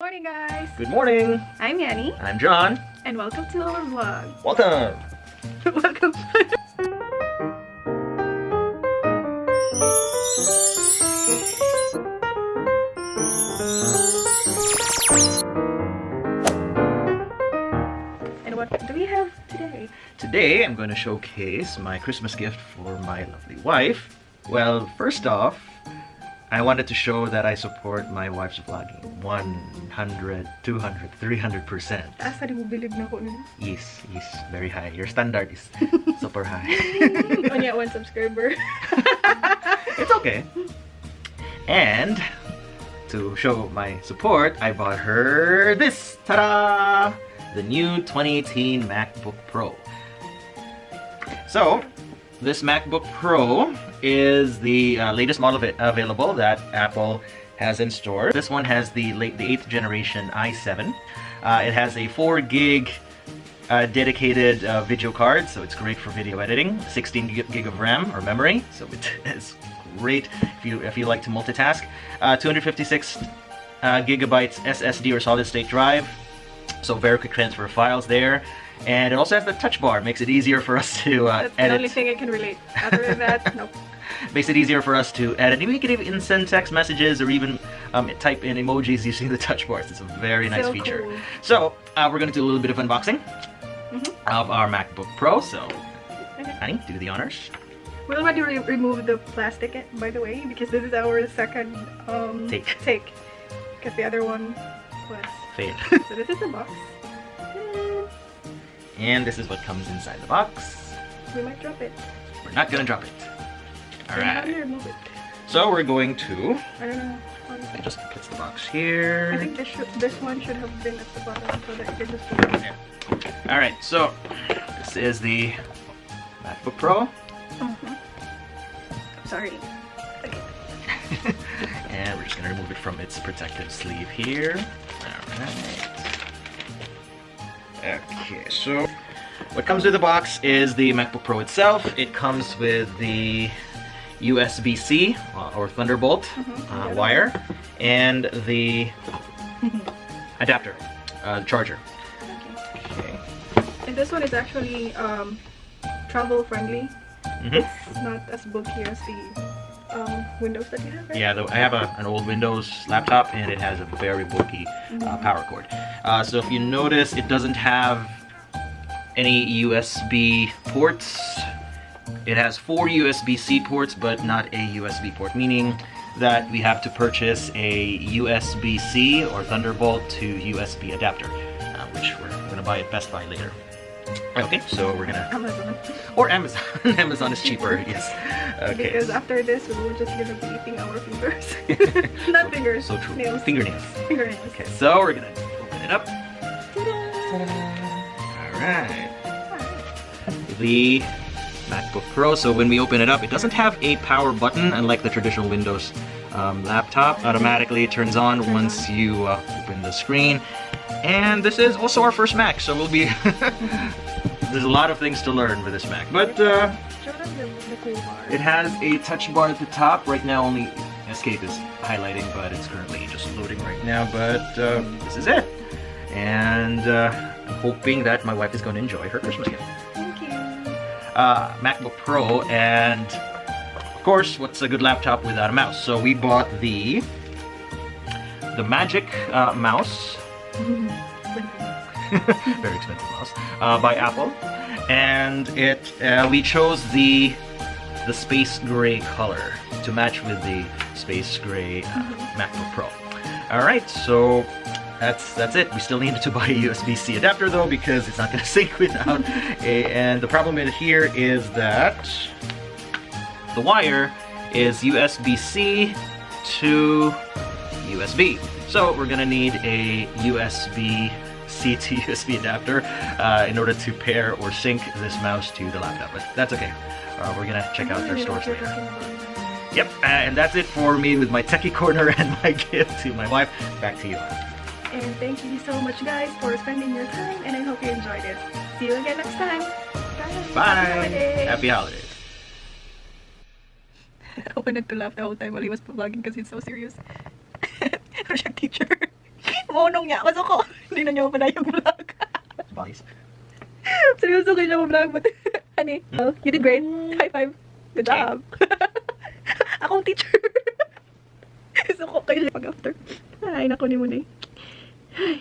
Morning guys! Good morning! I'm Yani. I'm John. And welcome to our vlog. Welcome! Welcome! And what do we have today? Today I'm going to showcase my Christmas gift for my lovely wife. Well, first off, I wanted to show that I support my wife's vlogging 100, 200, 300%. Asa di mo bilib na ko nila? Yes, very high. Your standard is super high. Only 1 subscriber. It's okay. And to show my support, I bought her this. Ta-da! The new 2018 MacBook Pro. So, this MacBook Pro is the latest model available that Apple has in store. This one has the 8th generation i7. It has a 4 gig dedicated video card, so it's great for video editing. 16 gig of RAM or memory, so it is great if you like to multitask. 256 gigabytes SSD or solid state drive, so very quick transfer of files there. And it also has the touch bar, makes it easier for us to That's edit. the only thing I can relate. Other than that, nope. Makes it easier for us to edit. We can even send text messages or even type in emojis using the touch bars. It's a very nice feature. Cool. So we're going to do a little bit of unboxing of our MacBook Pro. So, Annie, do the honors. We already removed the plastic, by the way, because this is our second take. Because the other one was fail. So this is the box. And this is what comes inside the box. We might drop it. We're not gonna drop it. Alright. Remove it. So we're going to... I don't know. It just puts the box here. I think this one should have been at the bottom so that you can just put it there. Alright, so this is the MacBook Pro. Sorry. Okay. And we're just gonna remove it from its protective sleeve here. Alright. Okay, so what comes with the box is the MacBook Pro itself. It comes with the USB-C or Thunderbolt wire and the adapter, charger. Okay. And this one is actually travel friendly. It's not as bulky as the Windows that you have, right? Yeah, I have an old Windows laptop and it has a very bulky power cord. So if you notice, it doesn't have any USB ports. It has 4 USB-C ports, but not a USB port, meaning that we have to purchase a USB-C or Thunderbolt to USB adapter, which we're going to buy at Best Buy later. Okay, so we're gonna... Amazon. Or Amazon. Amazon is cheaper, yes. Okay. Because after this, we're just gonna be eating our fingers. Not fingers. So true. Nails. Fingernails. Fingernails. Okay, so we're gonna open it up. Alright. The MacBook Pro. So when we open it up, it doesn't have a power button, unlike the traditional Windows laptop. Automatically it turns on once you open the screen. And this is also our first Mac, so we'll be... There's a lot of things to learn with this Mac. But it has a touch bar at the top. Right now only Escape is highlighting, but it's currently just loading right now. But this is it. And I'm hoping that my wife is going to enjoy her Christmas gift. Thank you. MacBook Pro, and of course, what's a good laptop without a mouse? So we bought the Magic mouse. Very expensive mouse by Apple, and we chose the space gray color to match with the space gray MacBook Pro. All right, so that's it. We still needed to buy a USB-C adapter though, because it's not going to sync without and the problem here is that the wire is USB-C to USB. So we're gonna need a USB-C to USB adapter in order to pair or sync this mouse to the laptop. But that's okay. We're gonna check out their stores later. Yep, and that's it for me with my techie corner and my gift to my wife. Back to you. And thank you so much, guys, for spending your time, and I hope you enjoyed it. See you again next time. Bye. Bye. Happy holidays. I wanted to laugh the whole time while he was vlogging because he's so serious. Project teacher. Maunong niya. Kaso ko, hindi na niya mapanay yung vlog. Bodies. Seryoso kayo siya ma-vlog. But, honey, you did great. High five. Good job. Akong teacher. So ko kayo pag after. Ay, naku ni mo na eh. Ay.